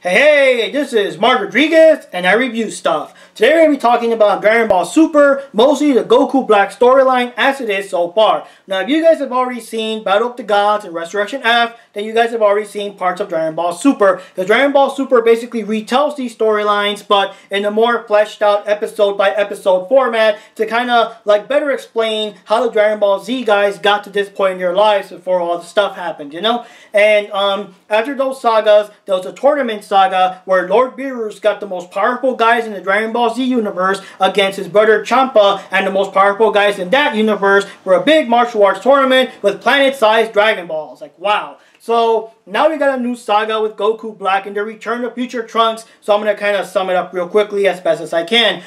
Hey, this is Mark Rodriguez, and I review stuff. Today we're going to be talking about Dragon Ball Super, mostly the Goku Black storyline as it is so far. Now, if you guys have already seen Battle of the Gods and Resurrection F, then you guys have already seen parts of Dragon Ball Super. Because Dragon Ball Super basically retells these storylines, but in a more fleshed out episode-by-episode format to kind of like better explain how the Dragon Ball Z guys got to this point in their lives before all the stuff happened, you know? And after those sagas, there was a tournament saga where Lord Beerus got the most powerful guys in the Dragon Ball Z universe against his brother Champa, and the most powerful guys in that universe were a big martial arts tournament with planet-sized Dragon Balls. Like, wow. So, now we got a new saga with Goku Black and the return of future Trunks, so I'm going to kind of sum it up real quickly as best as I can.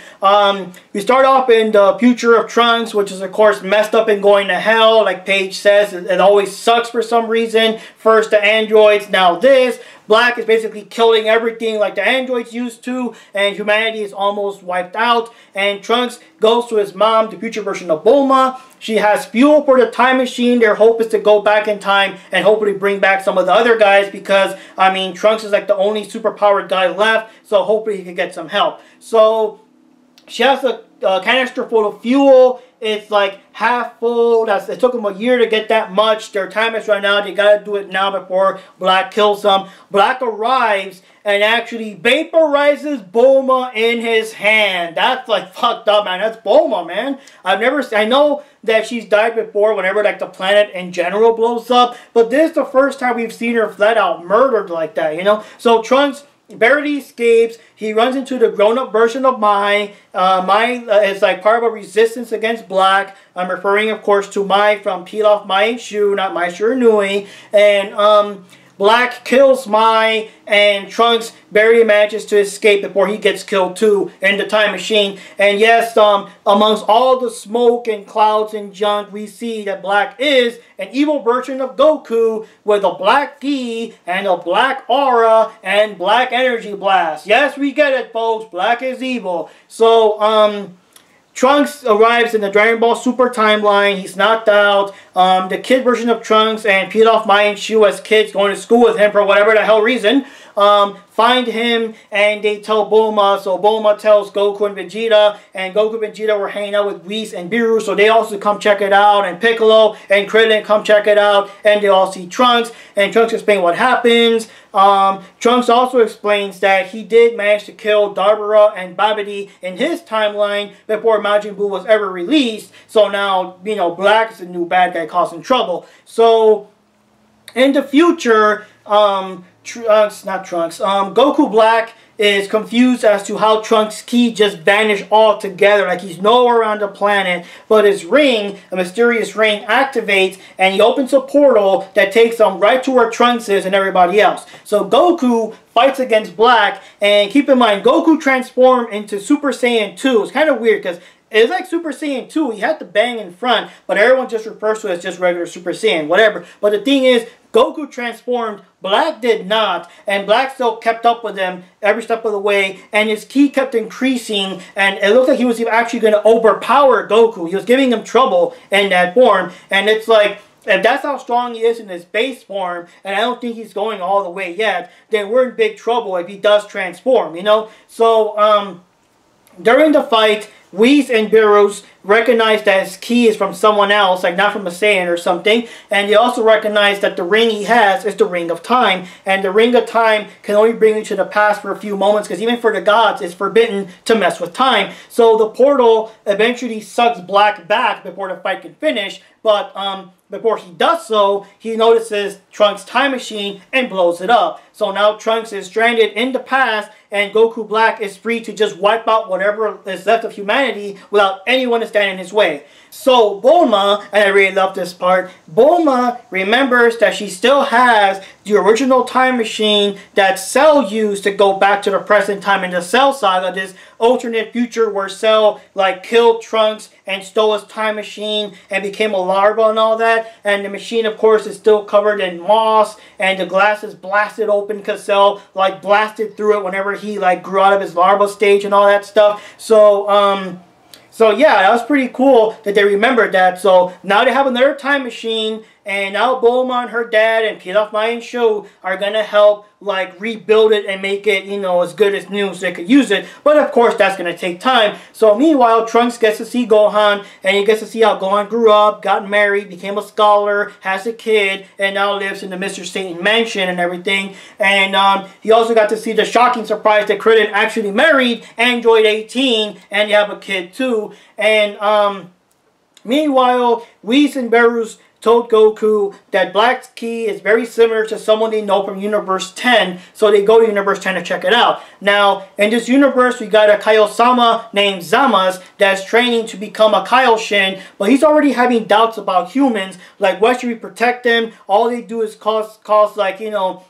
We start off in the future of Trunks, which is of course messed up and going to hell, like Paige says. It always sucks for some reason. First the androids, now this. Black is basically killing everything like the androids used to, and humanity is almost wiped out. And Trunks goes to his mom, the future version of Bulma. She has fuel for the time machine. Their hope is to go back in time and hopefully bring back some of the other guys because, I mean, Trunks is like the only superpowered guy left, so hopefully he can get some help. So, she has a canister full of fuel. It's like half full. It took them a year to get that much. Their time is right now. They gotta do it now before Black kills them. Black arrives and actually vaporizes Bulma in his hand. That's like fucked up, man. That's Bulma, man. I know that she's died before whenever like the planet in general blows up, but this is the first time we've seen her flat out murdered like that, you know? So Trunks barely escapes. He runs into the grown-up version of Mai. Mai is like part of a resistance against Black. I'm referring, of course, to Mai from Peel Off Mai and Shu, not Mai Shiranui. And Black kills Mai, and Trunks barely manages to escape before he gets killed too in the time machine. And yes, amongst all the smoke and clouds and junk, we see that Black is an evil version of Goku with a black ki and a black aura and black energy blast. Yes, we get it, folks. Black is evil. So, Trunks arrives in the Dragon Ball Super timeline. He's knocked out. The kid version of Trunks and Peel Off Mai and Shu as kids going to school with him for whatever the hell reason. Find him and they tell Bulma. So Bulma tells Goku and Vegeta, and Goku and Vegeta were hanging out with Whis and Beerus, so they also come check it out, and Piccolo and Krillin come check it out, and they all see Trunks, and Trunks explains what happens. Trunks also explains that he did manage to kill Darbara and Babidi in his timeline before Majin Buu was ever released, so now, you know, Black is a new bad guy causing trouble. So, in the future, Goku Black is confused as to how Trunks' ki just vanished altogether, like he's nowhere on the planet, but his ring, a mysterious ring, activates and he opens a portal that takes him right to where Trunks is and everybody else. So Goku fights against Black, and keep in mind, Goku transformed into Super Saiyan 2. It's kind of weird because it's like Super Saiyan 2. He had the bang in front, but everyone just refers to it as just regular Super Saiyan, whatever. But the thing is, Goku transformed, Black did not, and Black still kept up with him every step of the way, and his ki kept increasing, and it looked like he was actually going to overpower Goku. He was giving him trouble in that form, and it's like, if that's how strong he is in his base form, and I don't think he's going all the way yet, then we're in big trouble if he does transform, you know? So, during the fight, Whis and Beerus recognize that his ki is from someone else, like not from a Saiyan or something, and they also recognize that the ring he has is the Ring of Time, and the Ring of Time can only bring you to the past for a few moments, because even for the gods, it's forbidden to mess with time. So the portal eventually sucks Black back before the fight can finish, but before he does so, he notices Trunks' time machine and blows it up. So now Trunks is stranded in the past, and Goku Black is free to just wipe out whatever is left of humanity without anyone standing in his way. So Bulma, and I really love this part, Bulma remembers that she still has the original time machine that Cell used to go back to the present time in the Cell Saga, this alternate future where Cell like killed Trunks and stole his time machine and became a larva and all that, and the machine of course is still covered in moss, and the glass is blasted open because Cell like blasted through it whenever he like grew out of his larva stage and all that stuff. So yeah, that was pretty cool that they remembered that. So now they have another time machine And now Bulma and her dad and Pilaf Mai and Shu are gonna help like rebuild it and make it, you know, as good as new so they could use it. But of course that's gonna take time. So meanwhile, Trunks gets to see Gohan, and he gets to see how Gohan grew up, got married, became a scholar, has a kid, and now lives in the Mr. Satan mansion and everything. And he also got to see the shocking surprise that Krillin actually married Android 18, and they have a kid too. And meanwhile, Whis and Beerus told Goku that Black's Ki is very similar to someone they know from Universe 10, so they go to Universe 10 to check it out. Now, in this universe, we got a Kaiosama named Zamasu that's training to become a Kaioshin, but he's already having doubts about humans, like why should we protect them? All they do is cause like, you know,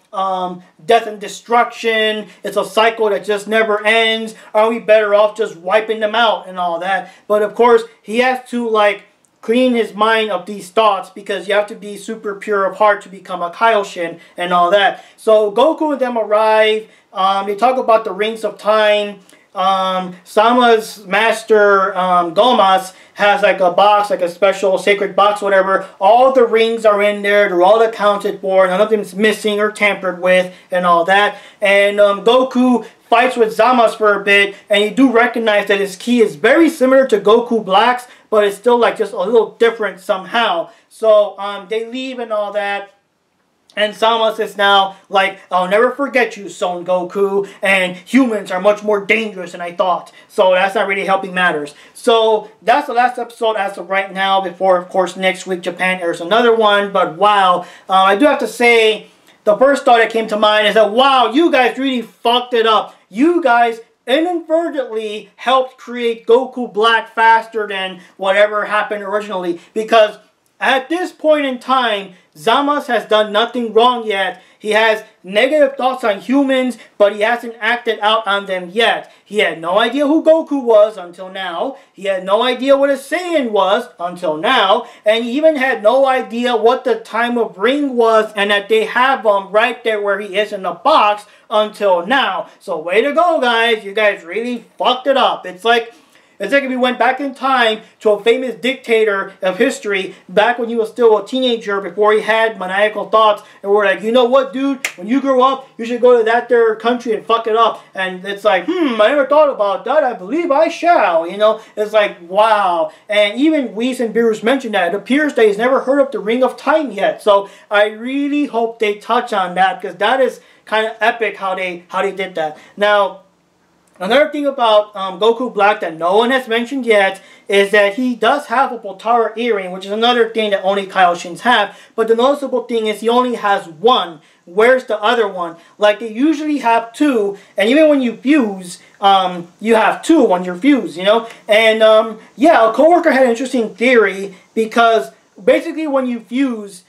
death and destruction. It's a cycle that just never ends. Are we better off just wiping them out and all that? But of course, he has to like clean his mind of these thoughts, because you have to be super pure of heart to become a Kaioshin and all that. So Goku and them arrive. They talk about the rings of time. Sama's master, Gomas, has like a box, like a special sacred box, whatever. All the rings are in there. They're all accounted for. None of them is missing or tampered with and all that. And Goku fights with Zamasu for a bit, and you do recognize that his ki is very similar to Goku Black's, but it's still like just a little different somehow. So they leave and all that. And Zamasu is now like, I'll never forget you, Son Goku, and humans are much more dangerous than I thought. So that's not really helping matters. So that's the last episode as of right now, before, of course, next week Japan airs another one. But wow, I do have to say, the first thought that came to mind is that, wow, you guys really fucked it up. You guys inadvertently helped create Goku Black faster than whatever happened originally. Because at this point in time, Zamasu has done nothing wrong yet. He has negative thoughts on humans, but he hasn't acted out on them yet. He had no idea who Goku was until now. He had no idea what a Saiyan was until now. And he even had no idea what the time of ring was, and that they have him right there where he is in the box until now. So way to go, guys. You guys really fucked it up. It's like if we went back in time to a famous dictator of history, back when he was still a teenager, before he had maniacal thoughts, and we're like, you know what, dude, when you grow up, you should go to that there country and fuck it up. And it's like, I never thought about that. I believe I shall. You know, it's like, wow. And even Whis and Beerus mentioned that. It appears that he's never heard of the Ring of Time yet. So I really hope they touch on that, because that is kind of epic how they did that. Now, another thing about Goku Black that no one has mentioned yet is that he does have a Potara earring, which is another thing that only Kaioshins have. But the noticeable thing is he only has one. Where's the other one? Like, they usually have two, and even when you fuse, you have two when you're fused, you know? And yeah, a coworker had an interesting theory, because basically when you fuse,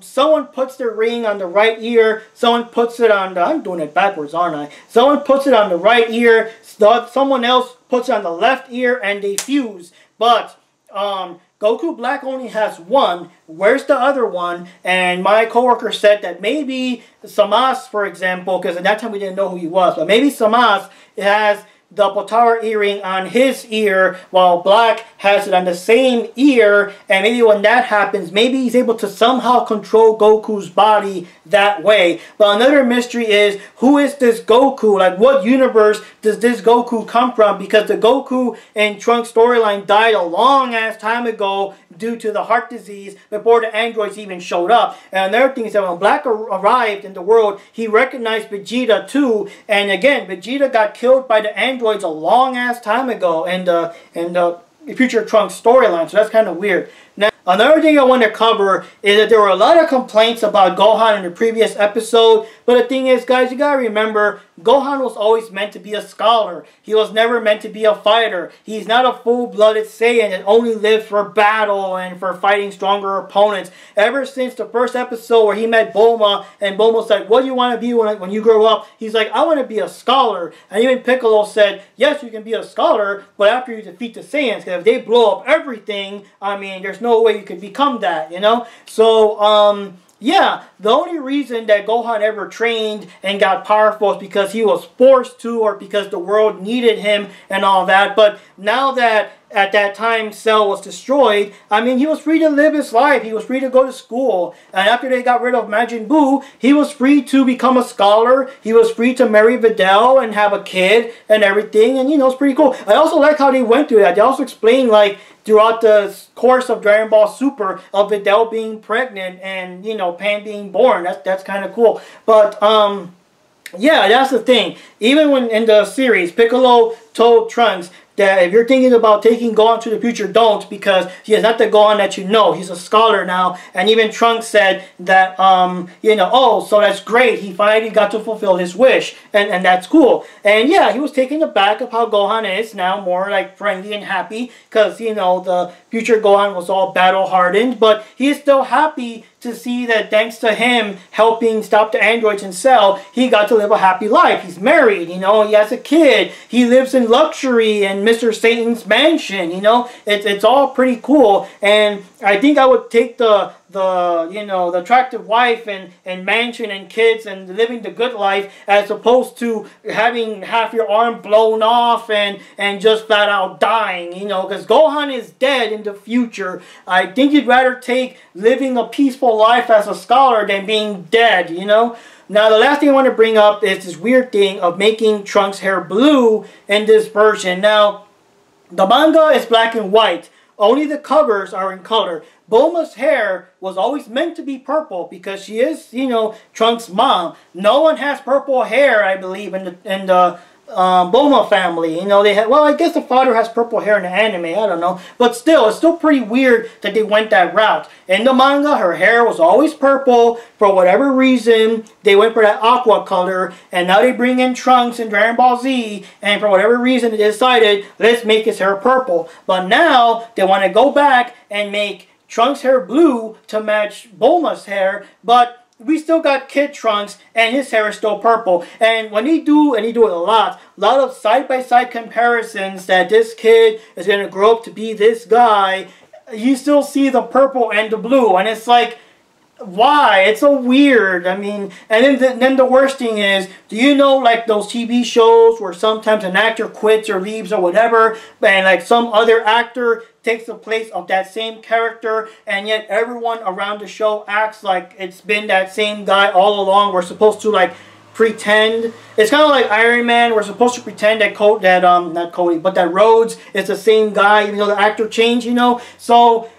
someone puts their ring on the right ear, someone puts it on the, I'm doing it backwards, aren't I? Someone puts it on the right ear, someone else puts it on the left ear, and they fuse. But Goku Black only has one. Where's the other one? And my coworker said that maybe Zamasu, for example, because at that time we didn't know who he was, but maybe Zamasu has the Potara earring on his ear, while Black has it on the same ear, and maybe when that happens, maybe he's able to somehow control Goku's body that way. But another mystery is, who is this Goku? Like, what universe does this Goku come from? Because the Goku in Trunks storyline died a long ass time ago due to the heart disease, before the androids even showed up. And another thing is that when Black arrived in the world, he recognized Vegeta too, and again, Vegeta got killed by the androids a long ass time ago in the future Trunks storyline, so that's kind of weird. Now, another thing I want to cover is that there were a lot of complaints about Gohan in the previous episode, but the thing is, guys, you gotta remember, Gohan was always meant to be a scholar. He was never meant to be a fighter. He's not a full-blooded Saiyan that only lives for battle and for fighting stronger opponents. Ever since the first episode where he met Bulma, and Bulma's like, what do you want to be when you grow up? He's like, I want to be a scholar. And even Piccolo said, yes, you can be a scholar, but after you defeat the Saiyans, because if they blow up everything, I mean, there's no way you could become that, you know? So, yeah, the only reason that Gohan ever trained and got powerful is because he was forced to, or because the world needed him and all that. But now that at that time Cell was destroyed, I mean, he was free to live his life. He was free to go to school. And after they got rid of Majin Buu, he was free to become a scholar. He was free to marry Videl and have a kid and everything. And, you know, it's pretty cool. I also like how they went through that. They also explained, like, throughout the course of Dragon Ball Super, of Videl being pregnant and, you know, Pan being born. That's kind of cool. But, yeah, that's the thing. Even when in the series, Piccolo told Trunks that if you're thinking about taking Gohan to the future, don't, because he is not the Gohan that you know. He's a scholar now. And even Trunks said that, you know, oh, so that's great. He finally got to fulfill his wish. And that's cool. And yeah, he was taken aback of how Gohan is now, more like friendly and happy, because, you know, the future Gohan was all battle hardened. But he is still happy to see that thanks to him helping stop the androids in Cell, he got to live a happy life. He's married, you know, he has a kid, he lives in luxury in Mr. Satan's mansion, you know, it's all pretty cool. And I think I would take the you know, the attractive wife and mansion and kids and living the good life, as opposed to having half your arm blown off and just flat out dying, you know, because Gohan is dead in the future. I think you'd rather take living a peaceful life as a scholar than being dead, you know. Now, the last thing I want to bring up is this weird thing of making Trunks' hair blue in this version. Now, the manga is black and white. Only the covers are in color. Bulma's hair was always meant to be purple because she is, you know, Trunks' mom. No one has purple hair, I believe, in the Bulma family. You know, they had, well, I guess the father has purple hair in the anime, I don't know. But still, it's still pretty weird that they went that route. In the manga, her hair was always purple. For whatever reason, they went for that aqua color. And now they bring in Trunks in Dragon Ball Z. And for whatever reason, they decided, let's make his hair purple. But now, they want to go back and make Trunks' hair blue to match Bulma's hair. But we still got Kid Trunks, and his hair is still purple. And when they do, and they do it a lot of side-by-side comparisons that this kid is going to grow up to be this guy, you still see the purple and the blue. And it's like, why? It's so weird. I mean, and then the worst thing is, do you know, like those TV shows where sometimes an actor quits or leaves or whatever, and like some other actor takes the place of that same character, and yet everyone around the show acts like it's been that same guy all along? We're supposed to like pretend. It's kind of like Iron Man. We're supposed to pretend that not Cody, but that Rhodes is the same guy, even though the actor changed, you know. So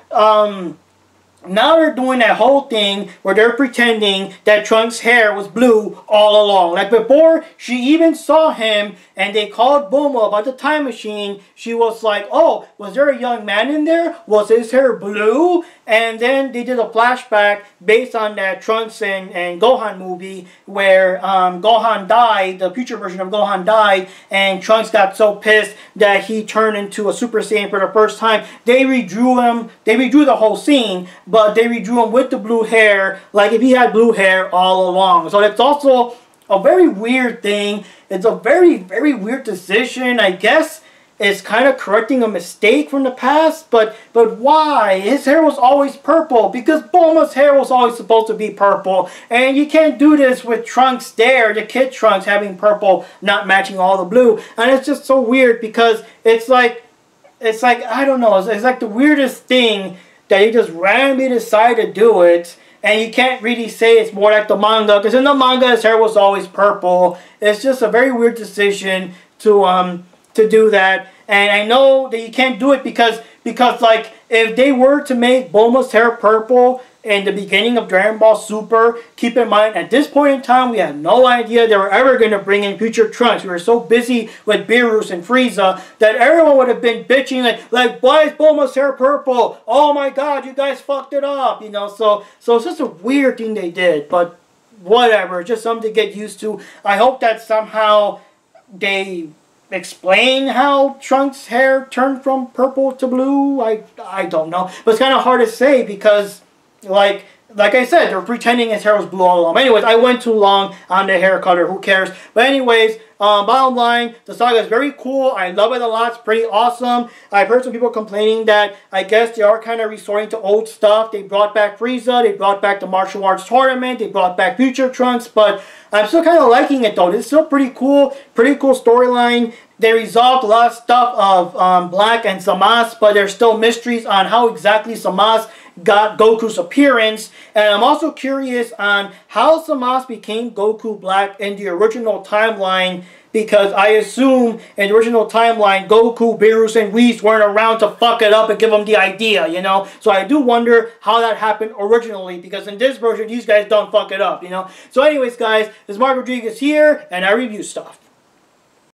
now they're doing that whole thing where they're pretending that Trunks' hair was blue all along. Like before she even saw him and they called Bulma about the time machine, she was like, oh, was there a young man in there? Was his hair blue? And then they did a flashback based on that Trunks and Gohan movie where Gohan died, the future version of Gohan died, and Trunks got so pissed that he turned into a Super Saiyan for the first time. They redrew him, they redrew the whole scene, but they redrew him with the blue hair, like if he had blue hair all along. So that's also a very weird thing. It's a very, very weird decision. I guess it's kind of correcting a mistake from the past, but why? His hair was always purple, because Bulma's hair was always supposed to be purple, and you can't do this with Trunks there, the Kid Trunks having purple not matching all the blue. And it's just so weird because it's like, I don't know, it's like the weirdest thing that you just randomly decide to do it, and you can't really say it's more like the manga, because in the manga his hair was always purple. It's just a very weird decision to do that. And I know that you can't do it because like if they were to make Bulma's hair purple in the beginning of Dragon Ball Super, keep in mind at this point in time we had no idea they were ever going to bring in future Trunks. We were so busy with Beerus and Frieza that everyone would have been bitching like why is Bulma's hair purple? Oh my god, you guys fucked it up, you know. So it's just a weird thing they did, but whatever, just something to get used to. I hope that somehow they explain how Trunks' hair turned from purple to blue. I don't know, but it's kind of hard to say because like like I said, they're pretending his hair was blue all along. Anyways, I went too long on the hair color. Who cares? But anyways, bottom line, the saga is very cool. I love it a lot. It's pretty awesome. I've heard some people complaining that I guess they are kind of resorting to old stuff. They brought back Frieza. They brought back the martial arts tournament. They brought back Future Trunks. But I'm still kind of liking it though. It's still pretty cool. Pretty cool storyline. They resolved a lot of stuff of Black and Zamasu, but there's still mysteries on how exactly Zamasu got Goku's appearance. And I'm also curious on how Zamasu became Goku Black in the original timeline, because I assume in the original timeline, Goku, Beerus, and Whis weren't around to fuck it up and give them the idea, you know? So I do wonder how that happened originally, because in this version, these guys don't fuck it up, you know? So anyways, guys, this is Mark Rodriguez here, and I review stuff.